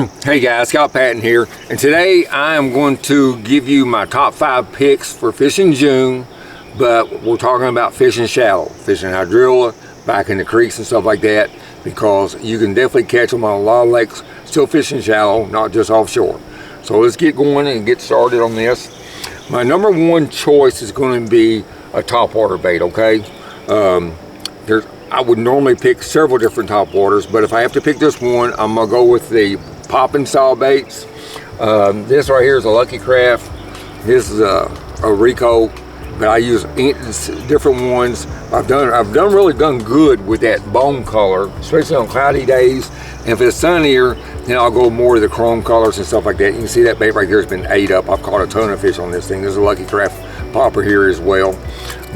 Hey guys, Scott Patton here, and today I am going to give you my top 5 picks for fishing June, but we're talking about fishing shallow, fishing hydrilla, back in the creeks and stuff like that, because you can definitely catch them on a lot of lakes, still fishing shallow, not just offshore. So let's get going and get started on this. My number 1 choice is going to be a topwater bait, okay? I would normally pick several different top waters, but if I have to pick this one, I'm gonna go with the popping style baits. This right here is a Lucky Craft. This is a Rico, but I use different ones. I've really done good with that bone color, especially on cloudy days. And if it's sunnier, then I'll go more to the chrome colors and stuff like that. You can see that bait right here has been ate up. I've caught a ton of fish on this thing. There's a Lucky Craft popper here as well.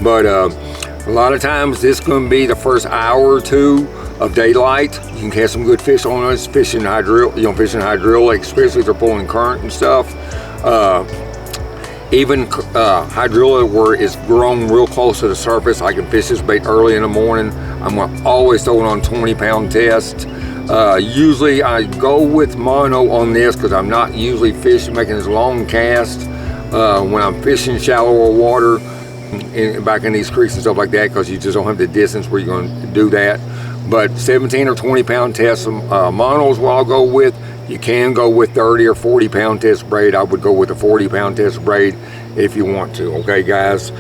But a lot of times this is going to be the first hour or two of daylight. You can catch some good fish on us, fishing hydrilla, especially if they're pulling current and stuff. Even hydrilla where it's grown real close to the surface, I can fish this bait early in the morning. I'm going to always throw it on 20-pound test. Usually I go with mono on this because I'm not usually making this long cast when I'm fishing shallower water back in these creeks and stuff like that, because you just don't have the distance where you're going to do that. But 17 or 20-pound test monos what I'll go with. You can go with 30 or 40-pound test braid. I would go with a 40-pound test braid if you want to. Okay, guys.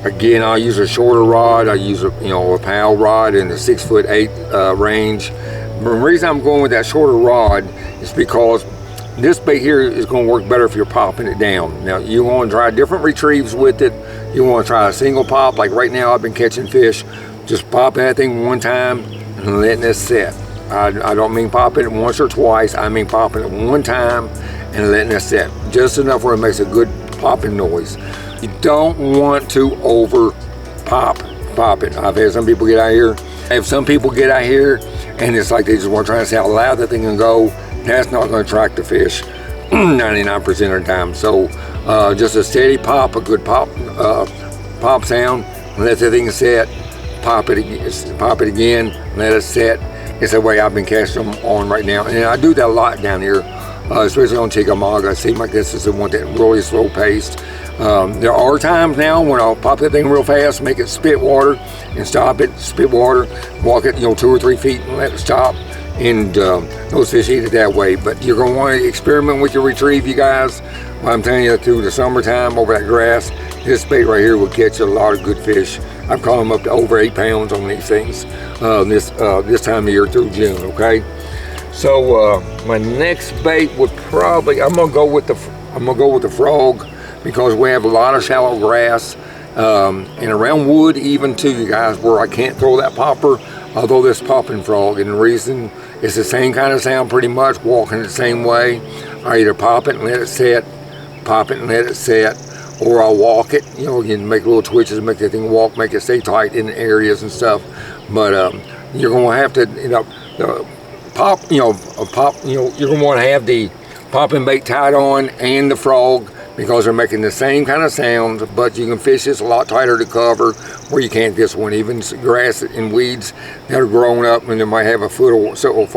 Again, I'll use a shorter rod. I use a PAL rod in the 6'8" range. The reason I'm going with that shorter rod is because this bait here is going to work better if you're popping it down. Now, you want to try different retrieves with it. You want to try a single pop. Like right now, I've been catching fish, just popping that thing one time and letting it set. I don't mean popping it once or twice. I mean popping it one time and letting it set. Just enough where it makes a good popping noise. You don't want to over pop it. I've had some people get out here. If some people get out here and it's like they just want to try to say how loud that thing can go, that's not going to attract the fish 99% of the time. So just a steady pop, a good pop sound, let the thing set, pop it again, let it set. It's the way I've been casting them on right now. And I do that a lot down here, especially on Chickamauga. It seems like this is the one that really slow paced. There are times now when I'll pop that thing real fast, make it spit water, and stop it, spit water, walk it 2 or 3 feet and let it stop. And those fish eat it that way. But you're going to want to experiment with your retrieve, you guys. I'm telling you, through the summertime over that grass, this bait right here will catch a lot of good fish. I've caught them up to over 8 pounds on these things this time of year through June. Okay, so my next bait would probably I'm gonna go with the frog, because we have a lot of shallow grass and around wood even too, you guys, where I can't throw that popper. Although this popping frog, and the reason it's the same kind of sound pretty much, walking the same way. I either pop it and let it set, pop it and let it set, or I'll walk it, you can make little twitches, make that thing walk, make it stay tight in areas and stuff. But you're going to have to, you're going to want to have the popping bait tied on and the frog, because they're making the same kind of sounds, but you can fish this a lot tighter to cover where you can't this one. Even grass and weeds that are grown up and they might have a foot or so of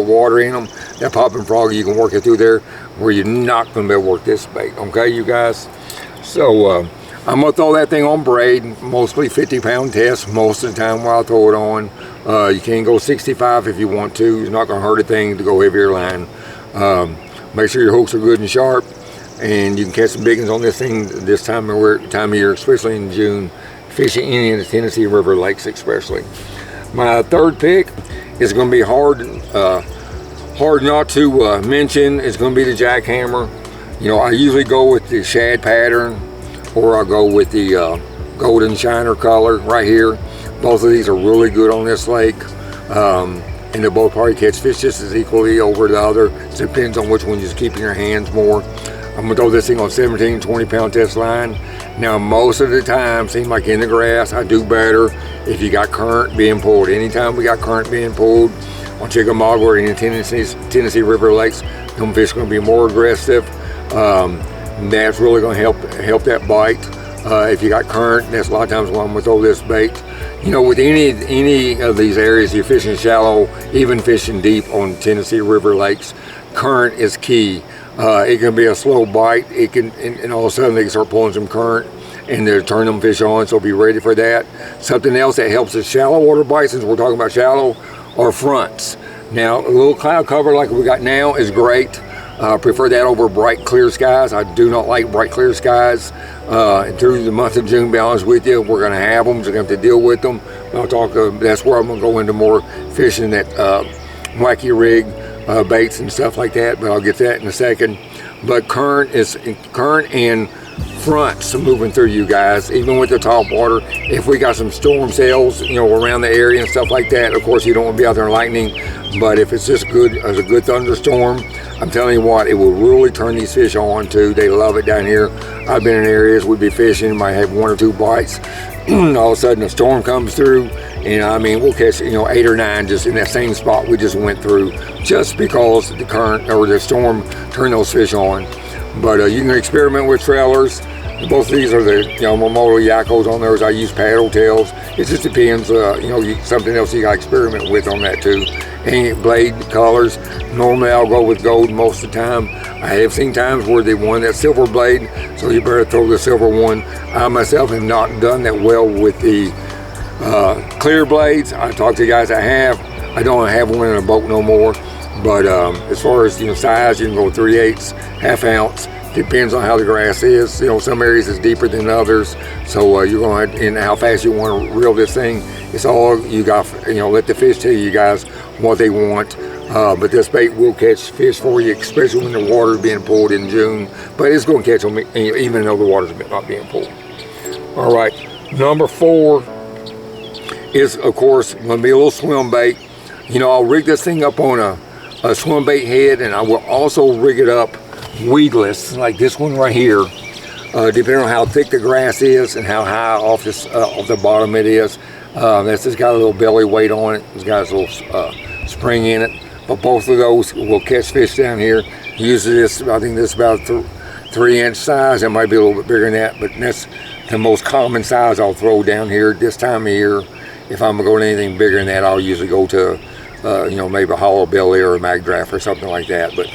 water in them, that popping frog, you can work it through there where you're not going to be able to work this bait. Okay, you guys? So I'm going to throw that thing on braid, mostly 50-pound test most of the time while I throw it on. You can go 65 if you want to. It's not going to hurt a thing to go heavier line. Make sure your hooks are good and sharp, and you can catch some big ones on this thing this time of year, especially in June, fishing in the Tennessee River lakes especially. My third pick is going to be hard not to mention. It's going to be the jackhammer. I usually go with the shad pattern, or I'll go with the golden shiner color right here. Both of these are really good on this lake. And they both probably catch fish just as equally over the other. It depends on which one you're keeping your hands more. I'm gonna throw this thing on 17, 20-pound test line. Now, most of the time, seems like in the grass, I do better if you got current being pulled. Anytime we got current being pulled on Chickamauga or in the Tennessee River lakes, them fish are gonna be more aggressive. That's really gonna help that bite. If you got current, that's a lot of times when I'm gonna throw this bait. you know, with any of these areas, you're fishing shallow, even fishing deep on Tennessee River lakes, current is key. It can be a slow bite. It can, and all of a sudden they can start pulling some current, and they'll turn them fish on. So be ready for that. Something else that helps with shallow water bites, since we're talking about shallow, are fronts. Now, a little cloud cover like we got now is great. Prefer that over bright clear skies. I do not like bright clear skies. Through the month of June, be honest with you, we're going to have them, so we're going to have to deal with them. I'll talk. That's where I'm going to go into more fishing that wacky rig baits and stuff like that. But I'll get that in a second. But current and fronts moving through, you guys, even with the top water. If we got some storm cells, you know, around the area and stuff like that, of course you don't want to be out there in lightning. But if it's just good as a good thunderstorm, I'm telling you what, it will really turn these fish on too. They love it down here. I've been in areas we'd be fishing, might have 1 or 2 bites. All of a sudden a storm comes through, and I mean, we'll catch, you know, 8 or 9 just in that same spot we just went through, just because the current or the storm turned those fish on. But you can experiment with trailers. Both of these are the, you know, Momoto Yakos. On those I use paddle tails. It just depends, you know, something else you got to experiment with on that too. Any blade colors, normally I'll go with gold most of the time. I have seen times where they want that silver blade, so you better throw the silver one. I myself have not done that well with the clear blades. I talked to the guys that have. I don't have one in a boat no more. But as far as, you know, size, you can go 3/8, ½ ounce. Depends on how the grass is. You know, some areas is deeper than others. So you're going to, and how fast you want to reel this thing. It's all you got, you know, let the fish tell you guys what they want. But this bait will catch fish for you, especially when the water's being pulled in June. But it's going to catch them even though the water's not being pulled. All right, number 4 is, of course, going to be a little swim bait. You know, I'll rig this thing up on a swim bait head, and I will also rig it up weedless, like this one right here, depending on how thick the grass is and how high off the bottom it is. That's just got a little belly weight on it. It's got a little spring in it. But both of those will catch fish down here. Usually this, I think this is about 3-inch size. It might be a little bit bigger than that, but that's the most common size I'll throw down here this time of year. If I'm going to anything bigger than that, I'll usually go to you know, maybe a hollow belly or a mag draft or something like that. But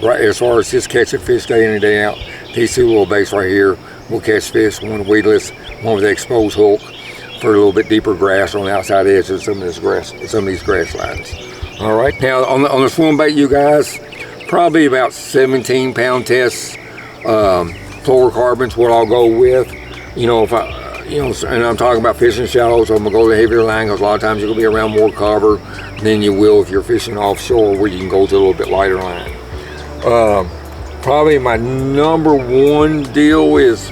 right, as far as just catching fish day in and day out, these 2 little baits right here will catch fish. One weedless, one with the exposed hook for a little bit deeper grass on the outside edge of some of these grass lines. All right, now on the swim bait, you guys, probably about 17-pound tests, fluorocarbons, what I'll go with. You know, if I, you know, and I'm talking about fishing shallow, so I'm gonna go the heavier line, because a lot of times you're gonna be around more cover than you will if you're fishing offshore, where you can go to a little bit lighter line. Probably my number 1 deal is,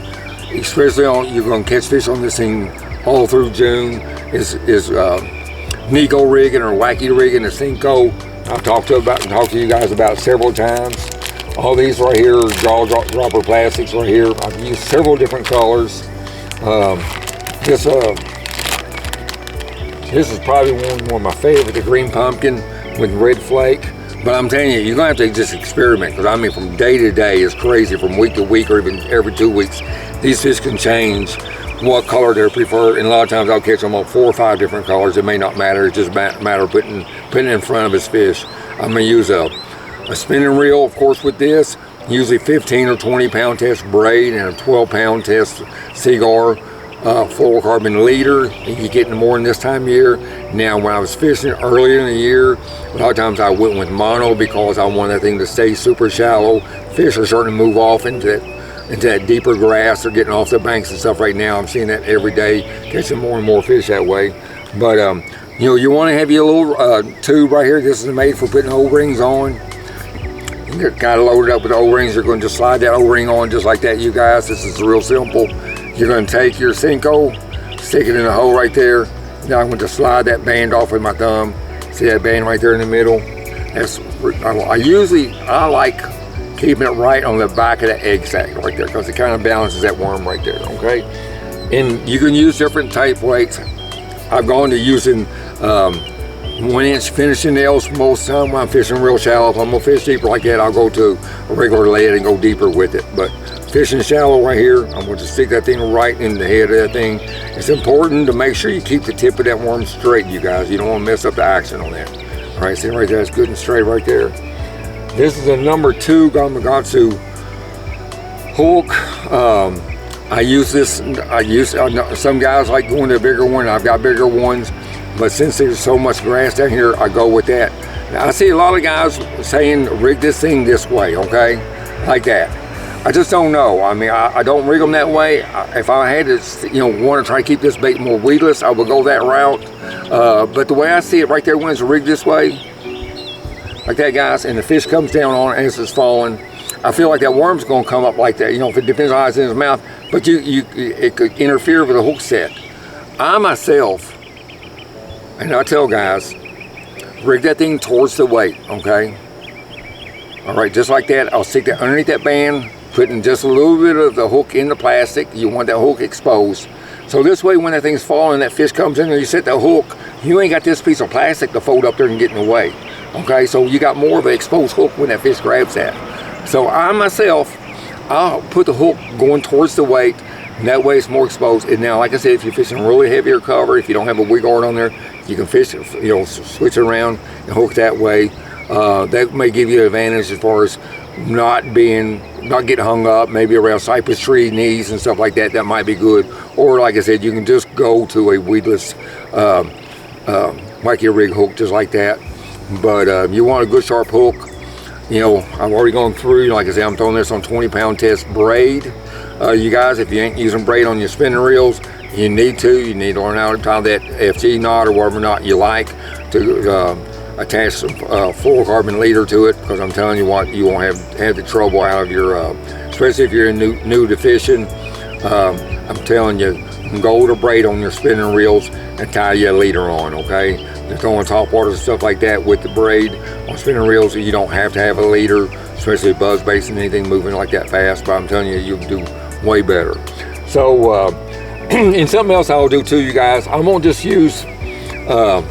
especially on, you're going to catch fish on this thing all through June, is Nico rigging or wacky rigging, a Cinco. I've talked to you guys about several times. All these right here are jaw dropper plastics right here. I've used several different colors. This is probably one of my favorite, the green pumpkin with red flake. But I'm telling you, you're going to have to just experiment, because I mean, from day to day is crazy, from week to week, or even every 2 weeks. These fish can change what color they prefer, and a lot of times I'll catch them on 4 or 5 different colors. It may not matter. It's just a matter of putting it in front of his fish. I'm going to use a spinning reel, of course, with this. Usually 15 or 20-pound test braid and a 12-pound test cigar. Fluorocarbon leader. You get more in this time of year. Now, when I was fishing earlier in the year, a lot of times I went with mono, because I want that thing to stay super shallow. Fish are starting to move off into that deeper grass. They're getting off the banks and stuff right now. I'm seeing that every day, catching more and more fish that way. But you know, you want to have your little tube right here. This is made for putting O-rings on. You got it loaded up with O-rings. You're going to just slide that O-ring on just like that, you guys. This is real simple. You're going to take your Cinco, stick it in the hole right there. Now I'm going to slide that band off with my thumb. See that band right there in the middle? I like keeping it right on the back of the egg sac right there, because it kind of balances that worm right there, okay? And you can use different type weights. I've gone to using 1-inch finishing nails most of the time when I'm fishing real shallow. If I'm going to fish deeper like that, I'll go to a regular lead and go deeper with it. But fishing shallow right here. I'm going to stick that thing right in the head of that thing. It's important to make sure you keep the tip of that worm straight, you guys. You don't want to mess up the action on that. All right, see right there, it's good and straight right there. This is a number 2 Gamakatsu hook. I use this, some guys like going to a bigger one. I've got bigger ones, but since there's so much grass down here, I go with that. Now, I see a lot of guys saying rig this thing this way, okay, like that. I just don't know. I mean, I don't rig them that way. If I had to, want to try to keep this bait more weedless, I would go that route. But the way I see it right there, when it's rigged this way, like that, guys, and the fish comes down on it as it's falling, I feel like that worm's going to come up like that. If it depends on how it's in his mouth, but it could interfere with the hook set. I myself, and I tell guys, rig that thing towards the weight, okay? All right, just like that. I'll stick that underneath that band, putting just a little bit of the hook in the plastic. You want that hook exposed. So this way, when that thing's falling, that fish comes in and you set the hook, you ain't got this piece of plastic to fold up there and get in the way. Okay, so you got more of an exposed hook when that fish grabs that. So I myself, I'll put the hook going towards the weight, and that way it's more exposed. And now, like I said, if you're fishing really heavier cover, if you don't have a wig guard on there, you can fish, switch it around and hook that way. That may give you an advantage as far as not getting hung up, maybe around cypress tree knees and stuff like that. That might be good. Or like I said, you can just go to a weedless wacky rig hook just like that. But you want a good sharp hook. I've already gone through, like I said, I'm throwing this on 20-pound test braid. You guys, if you ain't using braid on your spinning reels, you need to learn how to tie that FG knot or whatever knot you like to attach some fluorocarbon leader to it, because I'm telling you what, you won't have the trouble out of your, especially if you're new to fishing. I'm telling you, go to braid on your spinning reels and tie your leader on, okay? They're throwing top waters and stuff like that with the braid on spinning reels. You don't have to have a leader, especially buzz baits and anything moving like that fast, but I'm telling you, you'll do way better. So, and something else I'll do too, you guys, I won't just use, the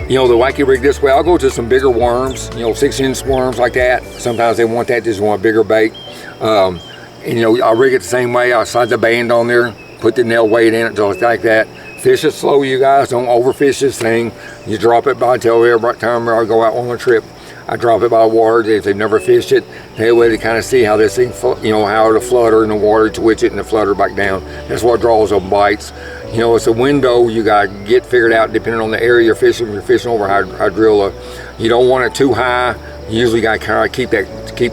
wacky rig this way. I'll go to some bigger worms, 6-inch worms like that. Sometimes they want that, just want a bigger bait. And I'll rig it the same way. I'll slide the band on there, put the nail weight in it, just like that. Fish it slow, you guys. Don't overfish this thing. You drop it by, I tell every time I go out on a trip, I drop it by water. If they've never fished it, that way they kind of see how this thing, how it'll flutter in the water, twitch it, and it'll flutter back down. That's what draws them bites. It's a window you got to get figured out depending on the area you're fishing. If you're fishing over hydrilla, you don't want it too high. You usually got to kind of keep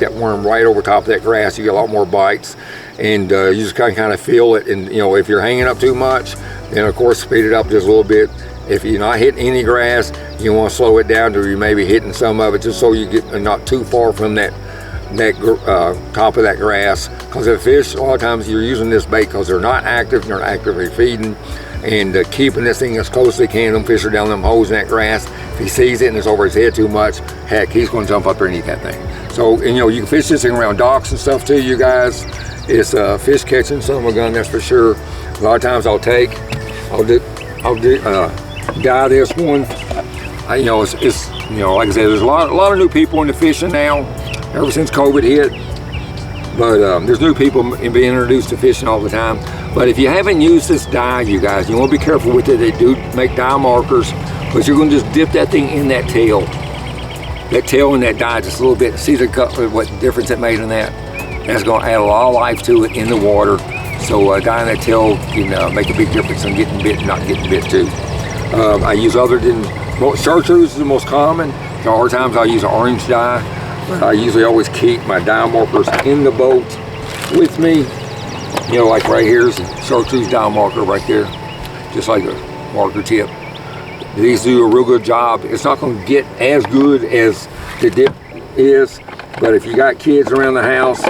that worm right over top of that grass. You get a lot more bites, and you just kind of feel it. And if you're hanging up too much, then of course speed it up just a little bit. If you're not hitting any grass, you want to slow it down to you maybe hitting some of it, just so you get not too far from that top of that grass. Because the fish, a lot of times you're using this bait because they're not active, they're not actively feeding, and keeping this thing as close as they can. Them fish are down them holes in that grass. If he sees it and it's over his head too much, heck, he's going to jump up there and eat that thing. So, and you can fish this thing around docks and stuff too, you guys. It's fish catching son of a gun, that's for sure. A lot of times I'll guy this one. It's like I said, there's a lot of new people into fishing now, ever since COVID hit. But there's new people being introduced to fishing all the time. But if you haven't used this dye, you guys, you want to be careful with it. They do make dye markers, but you're going to just dip that thing in that tail in that dye just a little bit. See what difference it made in that? That's going to add a lot of life to it in the water. So dyeing that tail can make a big difference in getting bit and not getting bit too. I use chartreuse is the most common. There are times I use an orange dye, but I usually always keep my dye markers in the boat with me. Like right here's a chartreuse dye marker right there, just like a marker tip. These do a real good job. It's not going to get as good as the dip is, but if you got kids around the house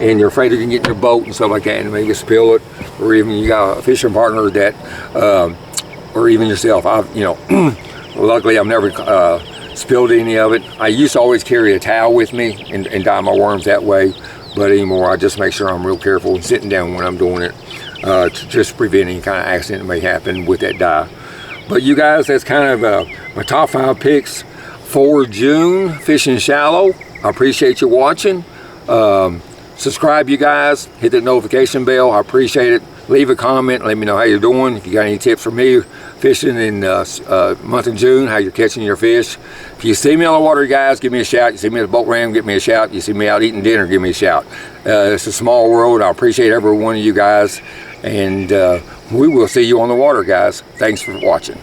and you're afraid you can get in your boat and stuff like that and maybe spill it, or even you got a fishing partner that or even yourself. Luckily I've never spilled any of it. I used to always carry a towel with me and dye my worms that way, but anymore I just make sure I'm real careful and sitting down when I'm doing it to just prevent any kind of accident that may happen with that dye. But you guys, that's kind of my top 5 picks for June fishing shallow. I appreciate you watching. Subscribe, you guys. Hit the notification bell. I appreciate it. Leave a comment. Let me know how you're doing. If you got any tips for me fishing in month of June, how you're catching your fish. If you see me on the water, guys, give me a shout. You see me at the boat ramp, give me a shout. You see me out eating dinner, give me a shout. It's a small world. I appreciate every one of you guys. And we will see you on the water, guys. Thanks for watching.